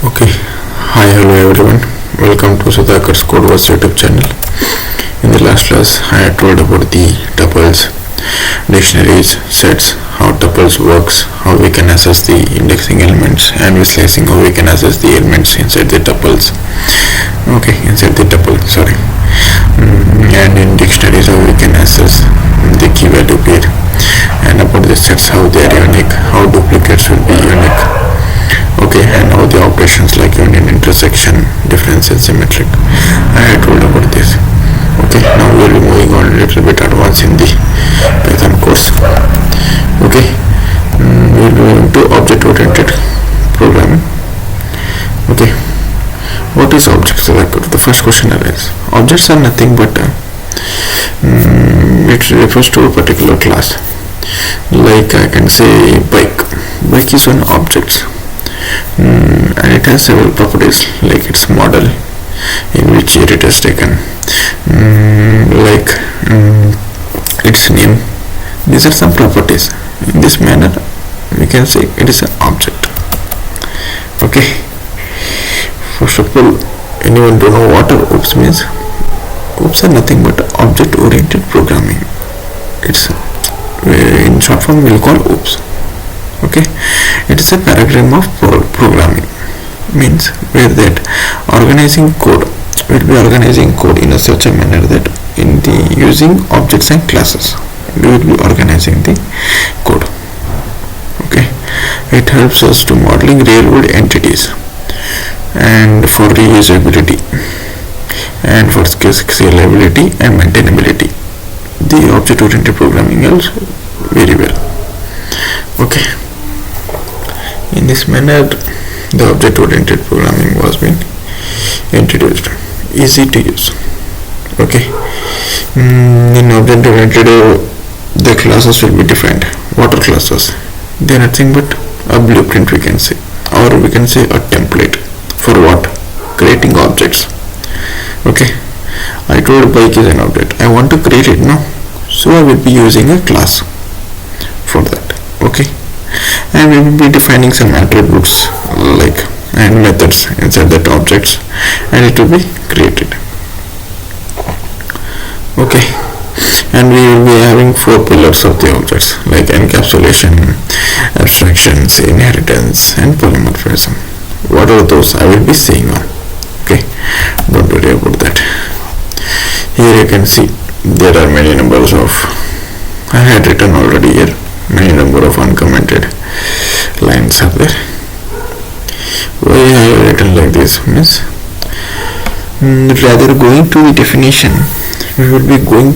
Okay, hi, hello everyone. Welcome to Sudhakar's Codeverse YouTube channel. In the last class, I had told about the tuples, dictionaries, sets, how tuples works, how we can access the indexing elements, and with slicing how we can access the elements inside the tuples. Okay, inside the tuple, sorry. And in dictionaries how we can access the key value pair, and about the sets how they are unique, how duplicates will be unique. Okay, and how the operations like union, intersection, difference and symmetric, I had told about this. Okay, now we will be moving on a little bit advanced in the Python course. Okay, we will be moving to object oriented programming. Okay, what is objects? The first question arises. Objects are nothing but it refers to a particular class. Like I can say bike. Bike is one object. And it has several properties like its model, in which year it is taken, its name. These are some properties. In this manner we can say it is an object. Okay, first of all, anyone don't know what OOPS means? OOPS are nothing but object oriented programming. It's in short form we'll call OOPS. Okay, it is a paradigm of programming, means where that organizing code will be organizing code in a such a manner that in the using objects and classes we will be organizing the code. Okay, it helps us to modeling real world entities and for reusability and for scalability and maintainability. The object oriented programming helps very well. Okay, in this manner the object oriented programming was being introduced, easy to use. Okay, in object oriented the classes will be defined. What are classes? They are nothing but a blueprint, we can say, or we can say a template for what? Creating objects. Okay, I told bike is an object, I want to create it now, so I will be using a class for that. Okay, and we will be defining some attributes like and methods inside that objects, and it will be created. Okay, and we will be having 4 pillars of the objects like encapsulation, abstractions, inheritance and polymorphism. What are those? I will be saying on. Okay, don't worry about that. Here you can see there are many numbers of, I had written already here, many number of uncommented lines are there. Why I have written like this means rather going to the definition, we will be going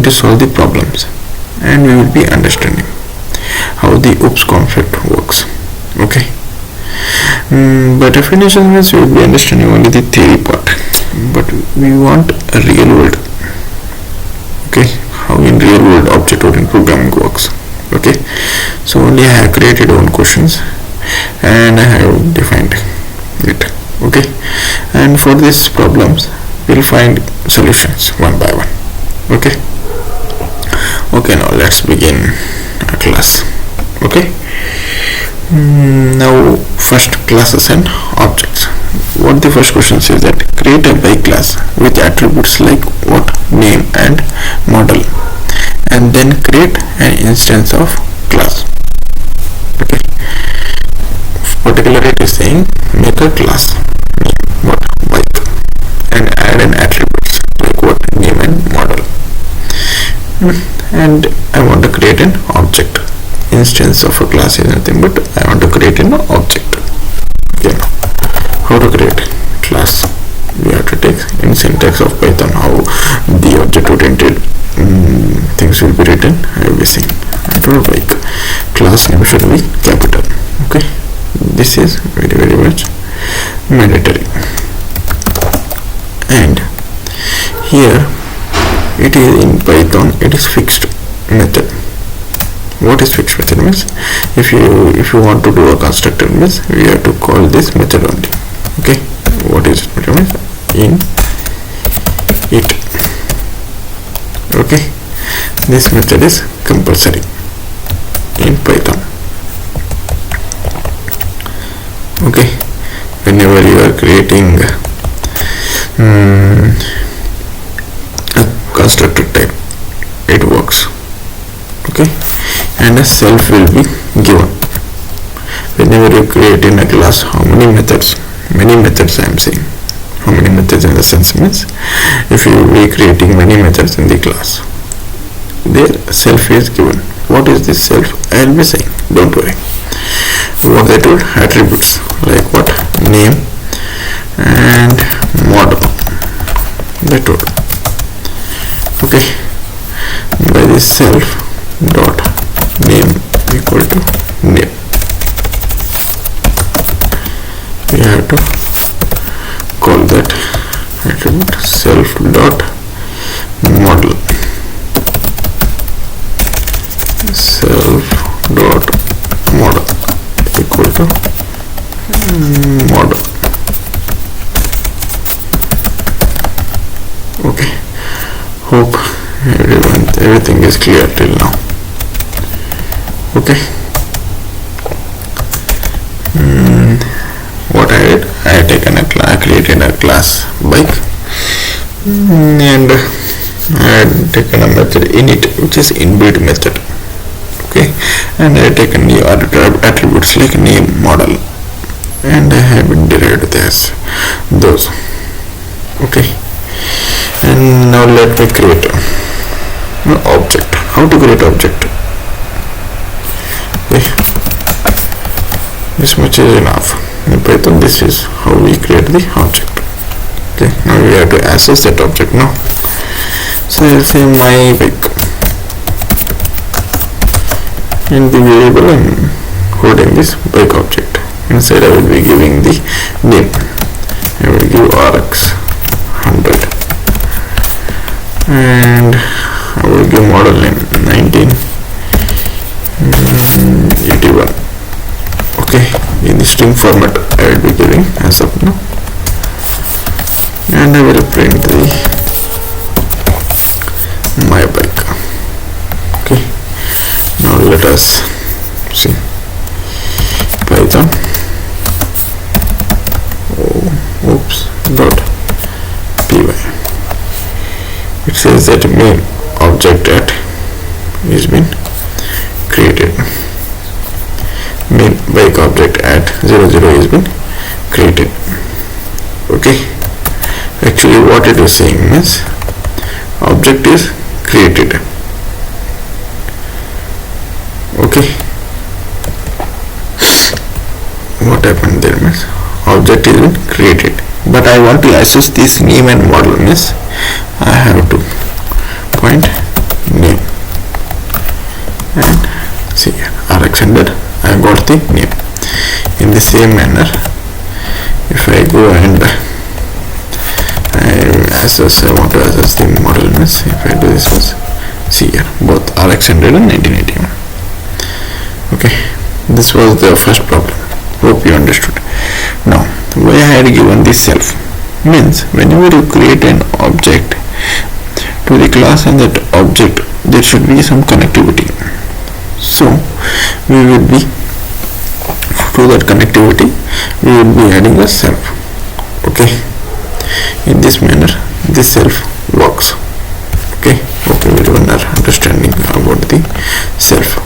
to solve the problems, and we will be understanding how the OOPS concept works. Okay, by definition means we will be understanding only the theory part, but we want a real world. Okay, how in real world object oriented programming works. Okay, so only I have created one questions and I have defined it. Okay, and for these problems we'll find solutions one by one. Okay, now let's begin our class. Okay, now first, classes and objects. What the first question says that create a bike class with attributes like what? Name and model, and then create an instance of class. Okay, particularly it is saying make a class name what? Bike, and add an attributes like what? Name and model, and I want to create an object. Instance of a class is nothing but I want to create an object. Okay, now how to create class? We have to take in syntax of Python how the object oriented things will be written. I will be saying bike class name should be capital. Okay, this is very much mandatory. And here it is in Python, it is fixed method. What is fixed method means? If you want to do a constructor means we have to call this method only. Okay, what is it means? In it. Okay, this method is compulsory in Python. Okay, whenever you are creating a constructor type, it works. Okay, and a self will be given. Whenever you create in a class, how many methods? Many methods I am saying. How many methods in the sense means, if you will be creating many methods in the class, their self is given. What is this self? I will be saying, don't worry. What I told, attributes like what? Name and model. They told. Okay, by this self dot name equal to name, we have to call that attribute self dot model, self dot model equal to model. Okay, hope everything is clear till now. Okay, what I did, I created a class bike, and I had taken a method init, which is inbuilt method. Okay, and I had taken new attributes like name, model, and I have derived this those. Okay, and now let me create an object. How to create object? Okay, this much is enough. In Python, this is how we create the object. Okay, now we have to access that object now. So I'll say my bike. In the variable I'm holding this bike object. Inside I will be giving the name. I will give RX 100 and I will give model name 1981. Okay, in the string format I will be giving as of now, and I will print the my bike. Okay, now let us see Python dot py. It says that main object at is been created. Main bike object at 00 is been created. Okay, actually what it is saying is object is created. Okay, what happened there means object is been created, but I want to access this name and model means I have to point name and see RX100. I got the name. In the same manner, if I go and I want to access the model means if I do this was, see here both RX100 and 1981. Okay, this was the first problem. Hope you understood. Now why I had given this self means whenever you create an object to the class and that object, there should be some connectivity. So we will be, to that connectivity we will be adding a self. Okay, in this manner this self works. Okay, everyone are understanding about the self.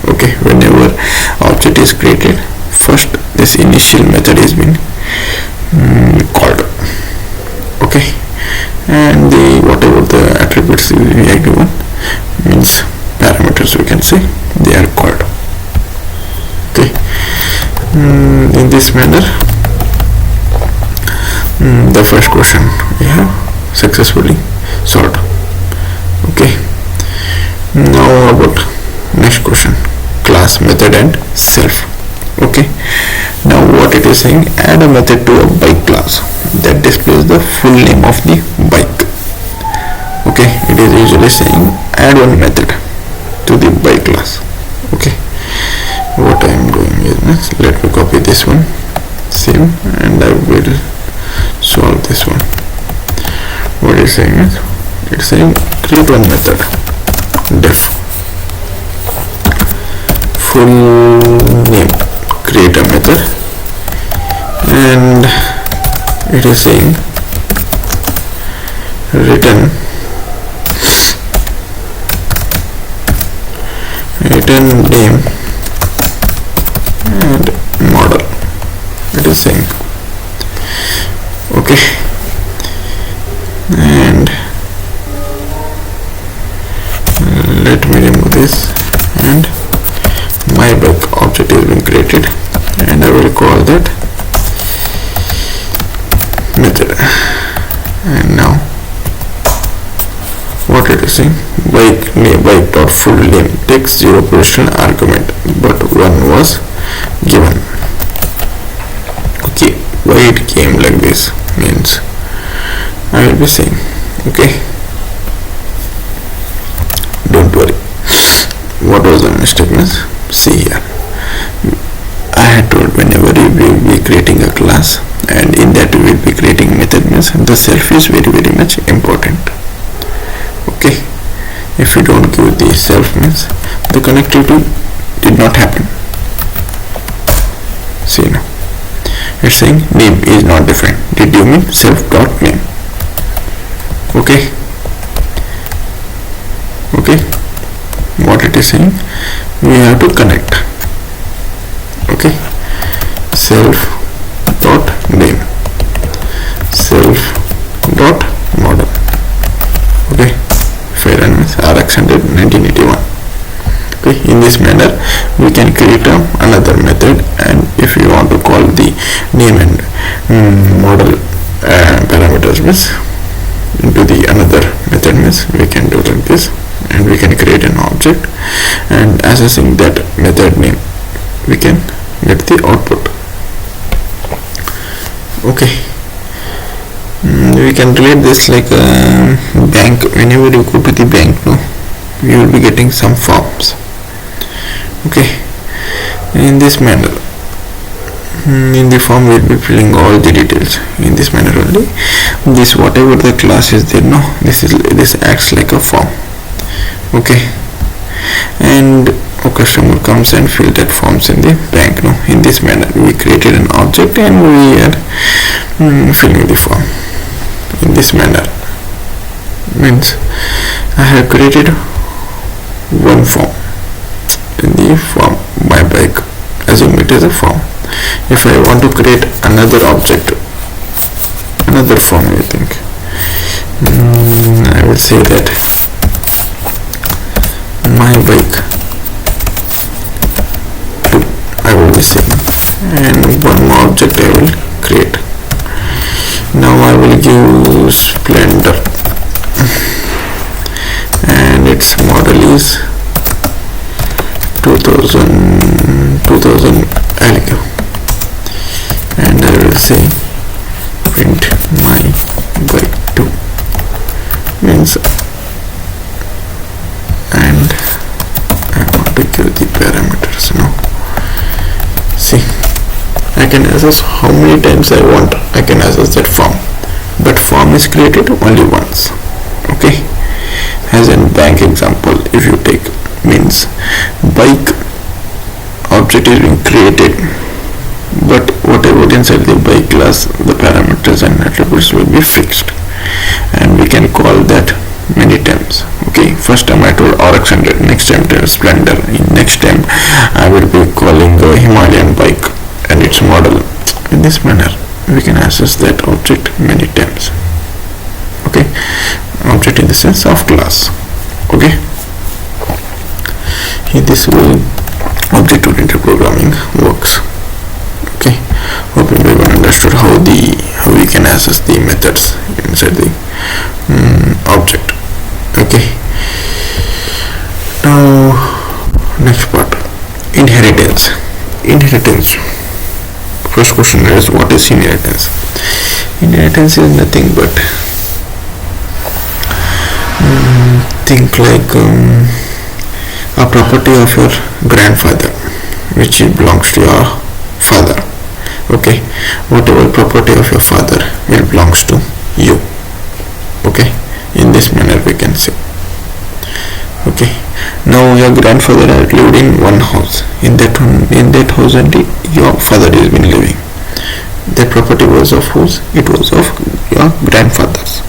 Okay, whenever object is created, first this initial method is been called. Okay, and the whatever the attributes we are given means parameters, we can say, they are called. Okay, in this manner the first question we have successfully solved. Okay, now about next question, class, method and self. Okay, now what it is saying, add a method to a bike class that displays the full name of the bike. Okay, it is usually saying add one method to the bike class. Okay, what I am doing is, let me copy this one, same, and I will solve this one. What it is saying is, it's saying create one method, def full name, create a method and it is saying return name and model. It is saying okay, and let me remove this, and my bike object is being created, and I will call that method. And now what it is saying, bike name, bike dot full name takes 0 position argument, but 1 was given. Okay, why it came like this means I will be saying, okay, don't worry, what was the mistake means, see here, I had told whenever you will be creating a class and in that we will be creating method means the self is very much important. Okay, if you don't give the self means the connectivity did not happen. See now, it's saying name is not defined. Did you mean self dot name? Okay, what it is saying, we have to connect. Okay, self dot name, self dot model. Okay, fair and means RX 1981. Okay, in this manner we can create another method, and if you want to call the name and model parameters means into the another method means we can do like this, and we can create an object, and accessing that method name we can get the output. Okay, we can relate this like a bank. Whenever you go to the bank, no, you will be getting some forms. Okay, in this manner, in the form we will be filling all the details in this manner only. This whatever the class is there, no, this acts like a form. Okay, and a customer comes and fill that forms in the bank. No, in this manner we created an object and we are filling the form. In this manner means I have created one form in the form my bike, assume it is a form. If I want to create another object, another form, I think I would say that my bike 2 I will be saying, and one more object I will create. Now I will give splendor and its model is 2000 I'll give, and I will say print my bike 2 means, and I want to give the parameters now. See, I can access how many times I want. I can access that form, but form is created only once. Okay, as in bank example, if you take means bike object is being created, but whatever inside the bike class, the parameters and attributes will be fixed, and we can call that many times. Okay, first time I told RX 100, next time Splendor, in next time I will be calling the Himalayan bike and its model. In this manner we can access that object many times. Okay, object in the sense of class. Okay, this way object oriented programming works. Okay, hope everyone understood how we can access the methods inside the object. Okay, now next part, inheritance. First question is, what is inheritance? Inheritance is nothing but think like a property of your grandfather which belongs to your father. Okay, whatever property of your father will belongs to you. Okay, in this manner we can say. Okay, now your grandfather had lived in one house. In that house only your father has been living. That property was of whose? It was of your grandfather's,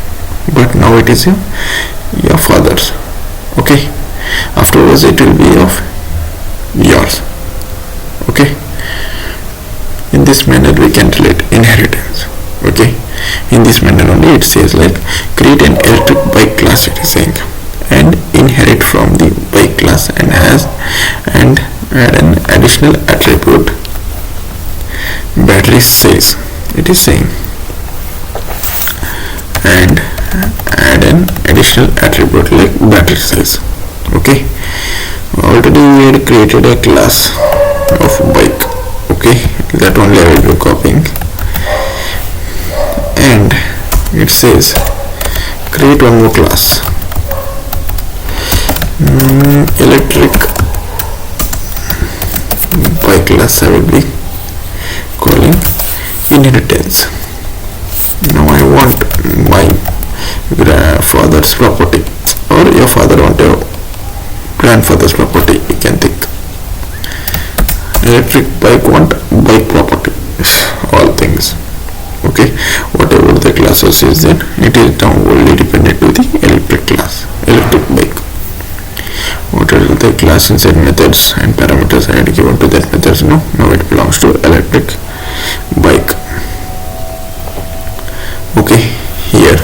but now it is your father's. Okay, afterwards it will be of yours. Okay, in this manner we can relate inheritance. Okay, in this manner only it says like create an electric bike class, it is saying, and inherit from the bike class and add an additional attribute battery cells, it is saying, and add an additional attribute like battery cells. Okay, already we had created a class of bike. Okay, that only I will be copying, and it says create one more class, electric bike class I will be calling inheritance. Now I want my grandfather's property, or your father want your grandfather's property, you can think. Electric bike want bike property, all things. Okay, whatever the classes is then it is now only dependent to the electric class, electric bike. What are the class inside methods and parameters I had given to that methods? No, now it belongs to electric bike. Okay, here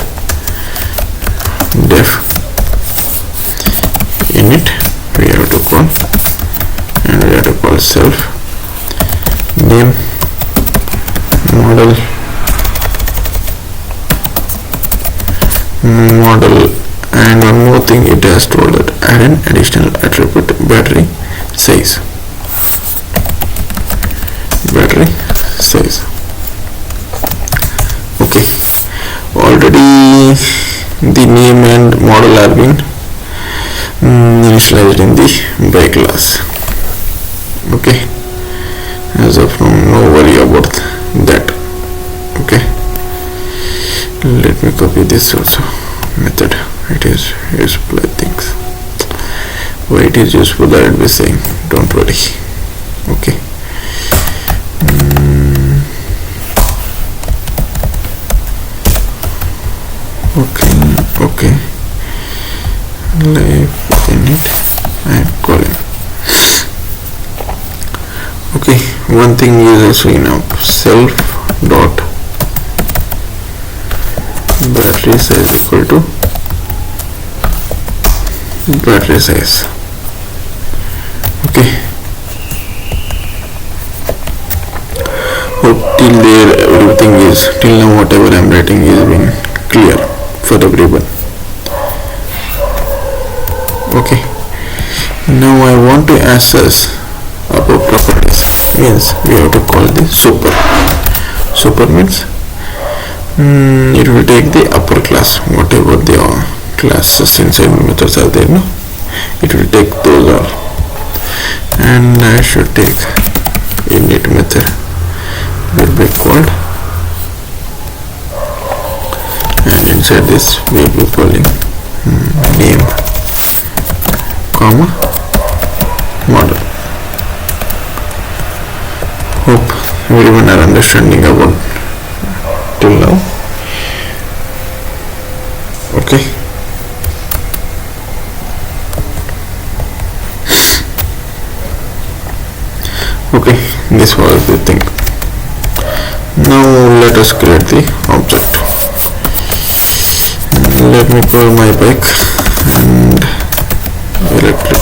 def init we have to call, and we have to call self name model and one more thing it has told that add an additional attribute battery size. Okay, already the name and model are been initialized in the bike class. Okay, as of now no worry about that. Okay, let me copy this also method. It is useful, I think. Why it is useful I will be saying, don't worry. Okay, okay, live init I am calling. Okay, one thing is also enough, self dot battery size equal to battery size. Okay, hope till there everything is, till now whatever I am writing is been clear for everyone. Okay, now I want to access our properties, means we have to call the super means it will take the upper class, whatever the classes inside methods are there, no? It will take those all, and I should take init method will be called, and inside this we will be calling name comma model. Hope everyone are understanding about till now. Okay, this was the thing. Now let us create the object. Let me call my bike and electric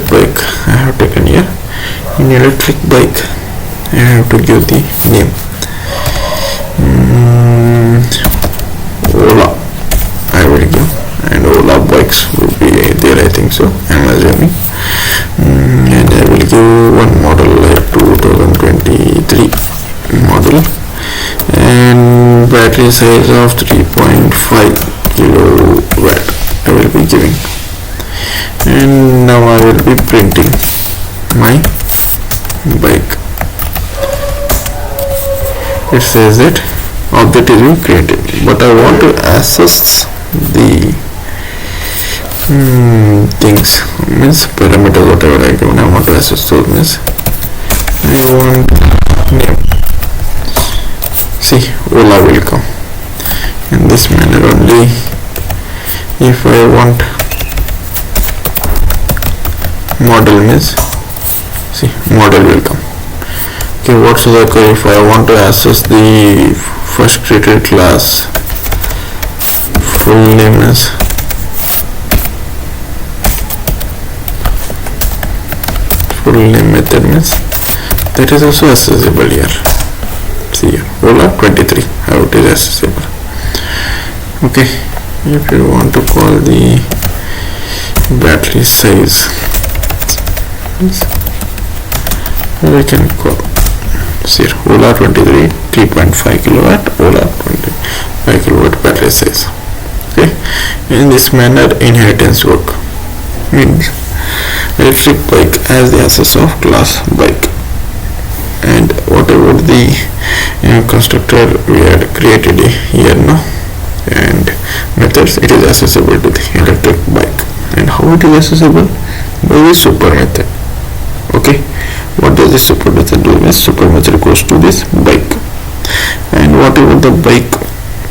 bike I have taken here. In electric bike I have to give the name Ola I will give, and Ola bikes will be there, I think so, I am assuming. And I will give one model like 2023 model, and battery size of 3.5 kilowatt I will be giving. And now I will be printing my bike. It says that object is being created, but I want to access the things, means parameters whatever I given, I want to access those, means I want name see Ola will come. In this manner only. If I want model means, see, model will come. Okay, what's the query? If I want to access the first created class, full name is full name method means that is also accessible here. See here, Ola 23, how it is accessible. Okay, if you want to call the battery size, we can call, see here, Ola 23 3.5 kilowatt, Ola 25 kilowatt battery size. Okay, in this manner inheritance work means electric bike as the access of class bike, and whatever the constructor we had created here now and methods, it is accessible to the electric bike. And how it is accessible? By the super method. Okay, what does the super method do? Is super method goes to this bike, and whatever the bike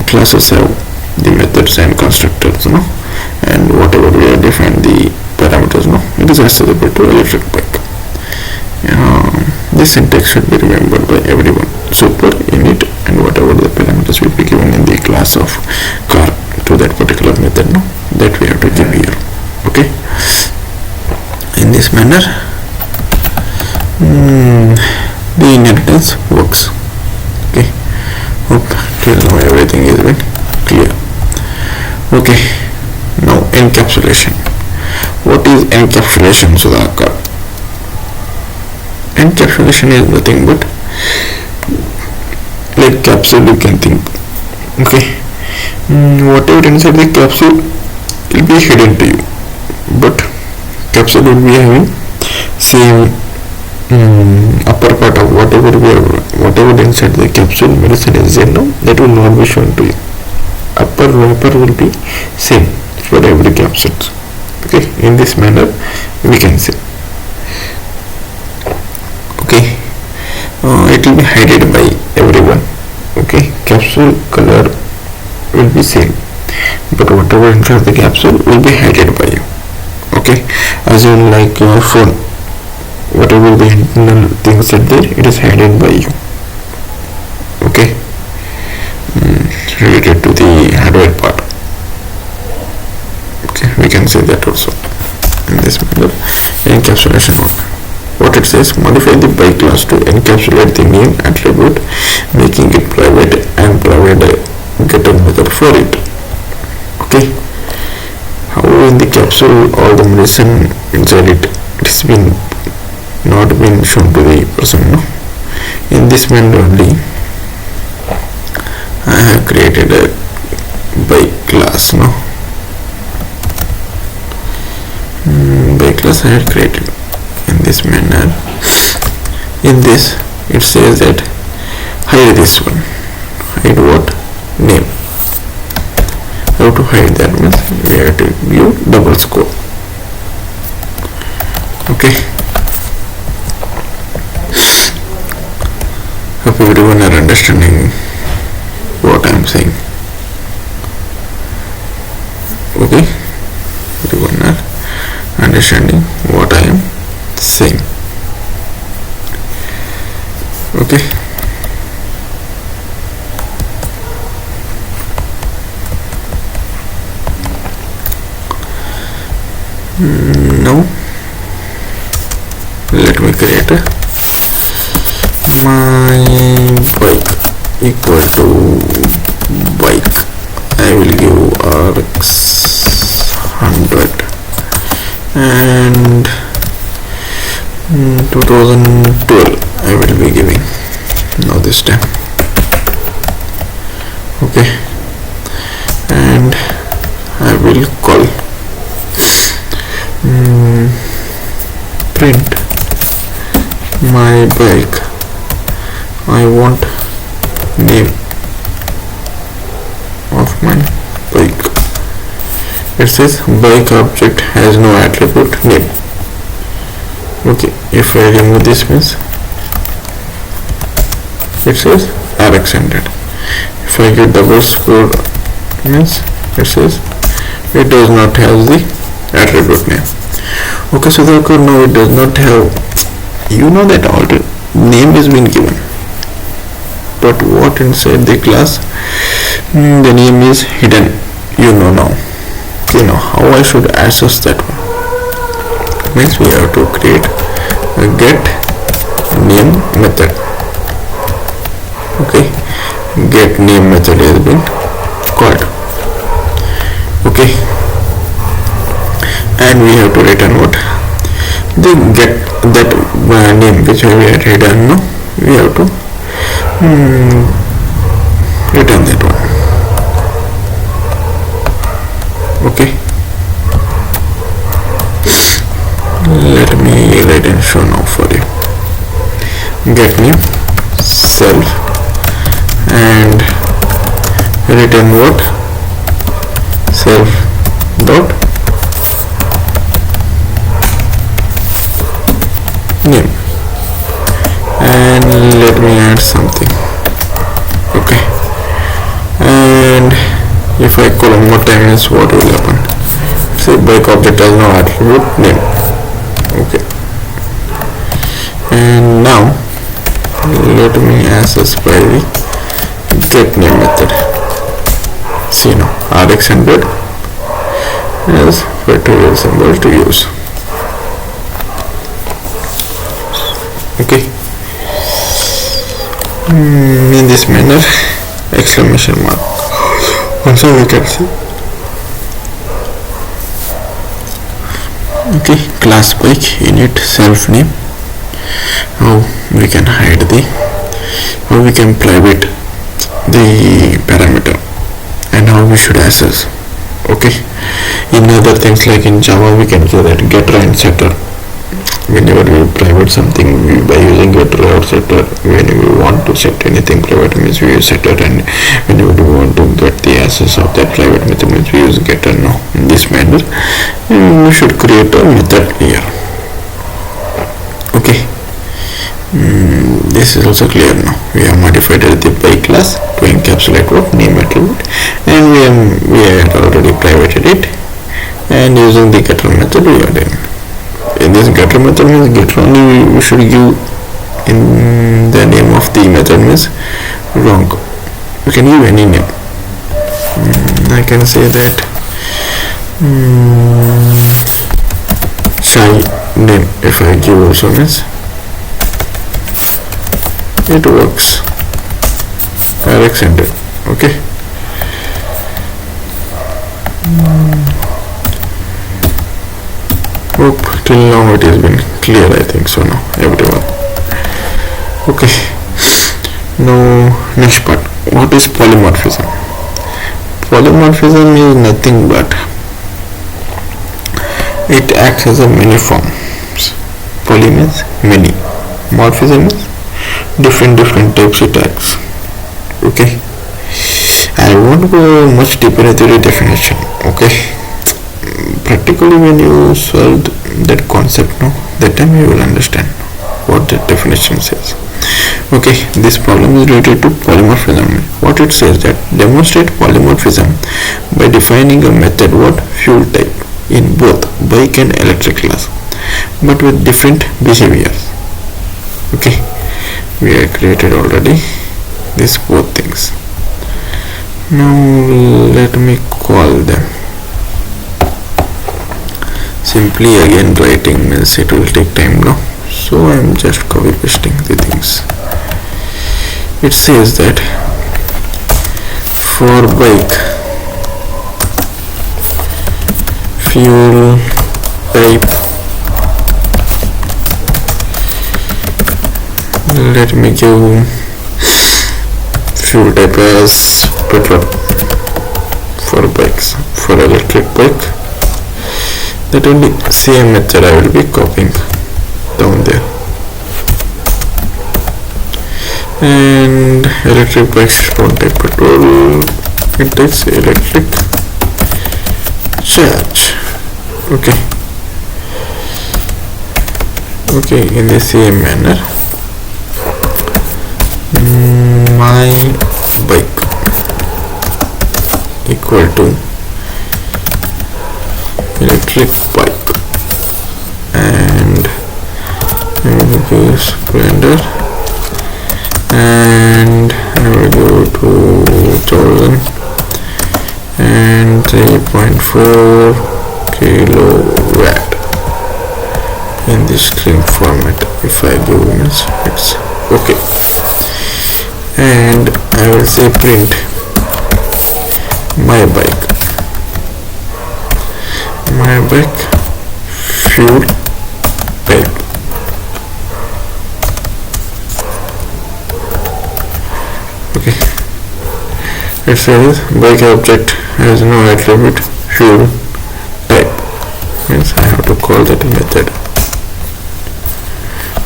classes have the methods and constructors, no, and whatever we have defined the parameters, no, it is accessible to electric bike. This syntax should be remembered by everyone. Super, init, and whatever the parameters will be given in the class of car to that particular method, no, that we have to give here. Okay, in this manner the inheritance works. Okay, hope till now everything is been clear. Okay, now encapsulation. What is encapsulation, Sudhakar? Encapsulation is nothing but like capsule, you can think. Okay, whatever inside the capsule will be hidden to you, but capsule will be having same upper part of whatever inside the capsule medicine is there now, that will not be shown to you. Upper wrapper will be same for every capsule. Okay, in this manner we can say. Okay, it will be hidden by everyone. Okay, capsule color will be same, but whatever inside the capsule will be hidden by you. Okay, as in like your phone, whatever the internal things are there, it is hidden by you. Okay, related to the hardware part. Okay, we can say that also. In this manner, encapsulation work. What it says, modify the by class to encapsulate the name attribute, making it private, and provide a getter method for it. Okay, however in the capsule all the medicine inside it, it's been not been shown to the person, no. In this manner only I have created a by class, no. By class I had created in this manner. In this it says that hide this one. Hide what? Name. How to hide that means we have to give double score. Okay, hope everyone are understanding what I am saying. Okay, everyone are understanding what I am saying. Okay, now let me create a my bike equal to bike. I will give RX 100 and 2012 I will be giving now this time. Okay, and I will call print my bike. I want name of my bike. It says bike object has no attribute name. Okay, if I remove this means it says RX 100. If I give double score, means it says it does not have the attribute name. Okay, so therefore no, it does not have, you know that already name is been given, but what inside the class, the name is hidden, you know now. Okay, now how I should access that one? Means we have to create a get name method. Okay, get name method has been called. Okay, and we have to return what? The get that name which we had hidden, no, we have to return that one. Okay, let me write and show now for you. Get name self and return what? Self dot name, and let me add something. Okay, and if I call one more time, is what will happen? Say bike object has no attribute name. Okay, and now let me access by the get name method. See now, rx and bed as factorial symbol to use. Okay, in this manner, exclamation mark. Also we can see. Okay, class bike init self name. How we can hide the, how we can private the parameter, and how we should access. Okay, in other things like in Java we can say that getter and setter. Whenever we private something by using getter or setter, when we want to set anything private means we use setter, and whenever we want to get the access of that private method means we use getter. Now in this manner we should create a method here. Okay, this is also clear now. We have modified the by class to encapsulate what? Name attribute, and we had already privated it, and using the getter method we are done. In this getter method means getter only we should give in the name of the method means wrong. We can give any name. I can say that shy name. If I give also means it works. Rx ended. Okay. Hope till now it has been clear. I think so now, everyone. Okay, now next part. What is polymorphism? Polymorphism is nothing but it acts as a many forms. Poly means many, morphism is different types it acts. Okay, I won't go much deeper into the definition. Okay, practically when you solve that concept, no, that time you will understand what the definition says. Okay, this problem is related to polymorphism. What it says that demonstrate polymorphism by defining a method what? Fuel type in both bike and electric class, but with different behaviors. Okay, we have created already these both things. Now let me call them. Simply again writing means it will take time now, so I am just copy pasting the things. It says that for bike fuel type, let me give fuel type as petrol for bikes. For electric bike, that only same method I will be copying down there. And electric bikes don't take petrol, it takes electric charge. Okay, in the same manner my bike equal to electric bike, and I will go splendor, and I will go to 2000 and 3.4 kilowatt in the string format. If I give means it's okay, and I will say print my bike fuel type. Okay, it says bike object has no attribute fuel type, means I have to call that method.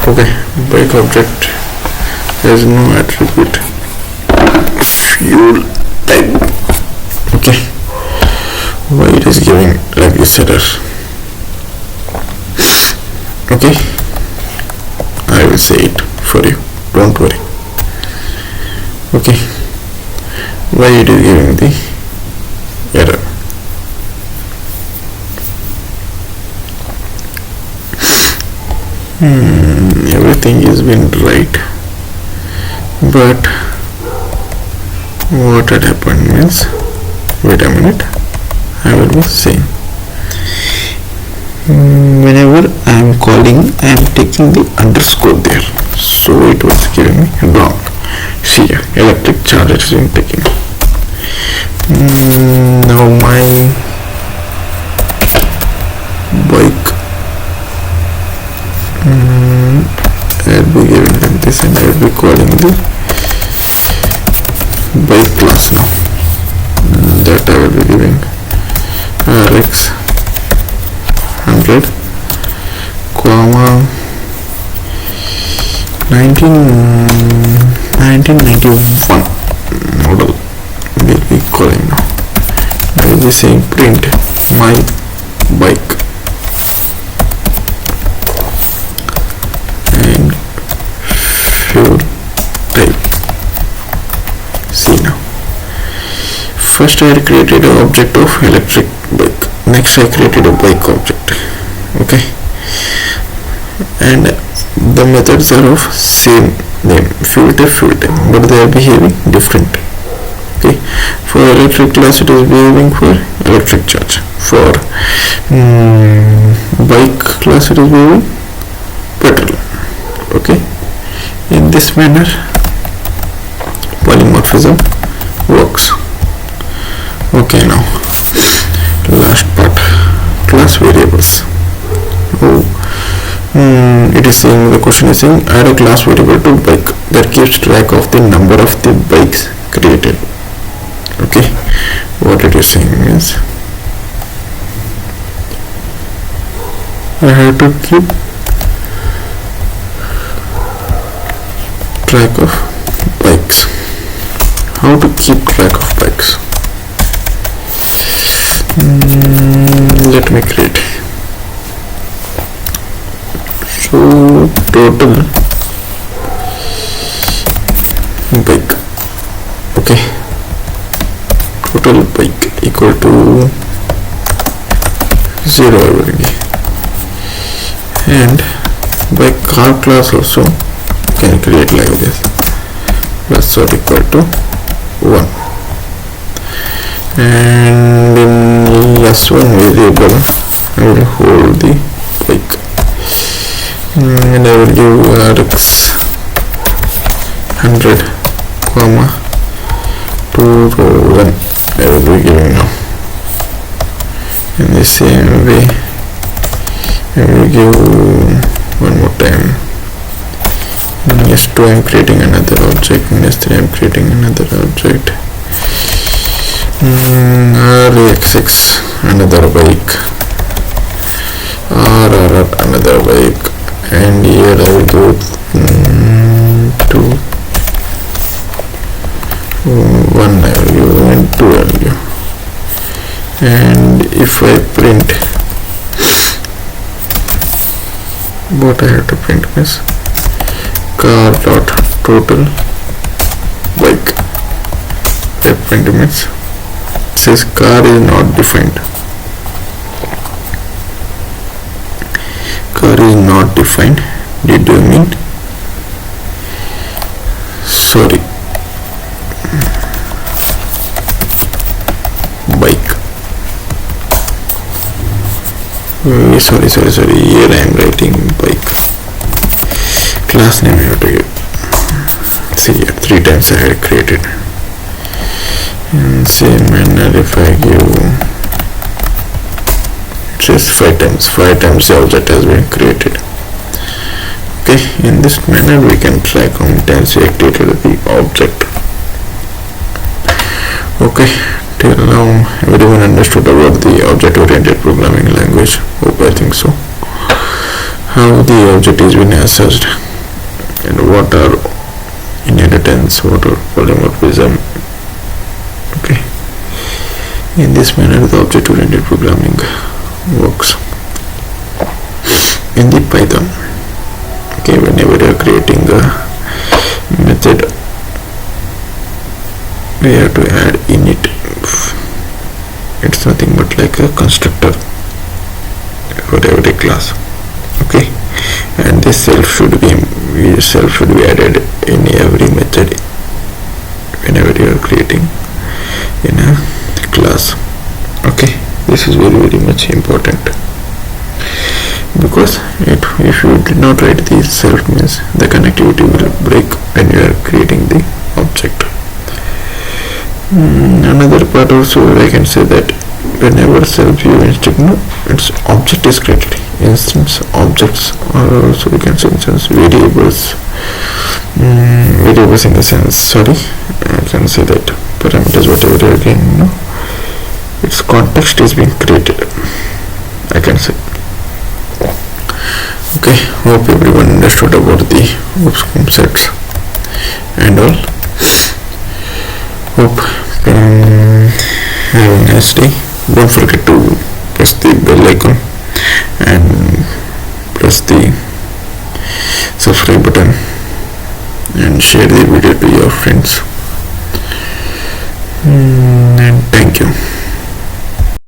Okay, bike object has no attribute fuel type. Okay, why it is giving like this error? Okay, I will say it for you, don't worry. Okay, why it is giving the error? Everything is been right, but what had happened means, wait a minute, I will be saying, whenever I am calling, I am taking the underscore there, so it was giving me wrong. See here, electric charge is being taken. Now my bike, I will be giving them this, and I will be calling the bike class now. That I will be giving RX 100, comma 1991 model will be calling now. I will be saying print my bike and fuel type. See now, first I had created an object of electric bike, next I created a bike object. Okay, and the methods are of same name, fuel type, but they are behaving different. Okay, for electric class it is behaving for electric charge, for bike class it is behaving petrol. Okay, in this manner polymorphism works. Okay, now last part, class variables. It is saying, the question is saying, add a class variable to bike that keeps track of the number of the bikes created. Okay, what it is saying is, I have to keep track of bikes. How to keep track of bikes? Let me create. So total bike. Okay, total bike equal to 0 already, and by car class also can create like this, plus or equal to 1, and in S1 variable I will hold the bike, and I will give RX 100, comma 201 I will be giving now. In the same way I will give one more time. In S2 I am creating another object, in S3 I am creating another object, RXX another bike, RR another bike, and here I will go to 1 I will give and 2 I will give, and if I print, what I have to print is car dot total bike. I print means says car is not defined. Car is not defined. Did you mean? Sorry. Bike. Sorry. Here I am writing bike. Class name I have to give. See here, 3 times I had created. In same manner, if I give, it says 5 times. 5 times the object has been created. Okay, in this manner we can track how many times we have created the object. Okay, till now everyone understood about the object-oriented programming language. Hope I think so. How the object is being assessed and what are inheritance, what are polymorphism. Okay, in this manner the object-oriented programming works in the Python. Okay, whenever you are creating a method, we have to add init. It's nothing but like a constructor for every class. Okay, and this self should be added in every method whenever you are creating in a class. Okay, this is very much important, because if you did not write the self, means the connectivity will break when you are creating the object. Another part also I can say that whenever self view instinct, its object is created. Instance objects are also, we can say, instance variables. Variables in the sense, I can say that parameters, whatever again, its context is being created, I can say. Okay, hope everyone understood about the sets and all. Hope have a nice day. Don't forget to press the bell icon and press the subscribe button and share the video to your friends.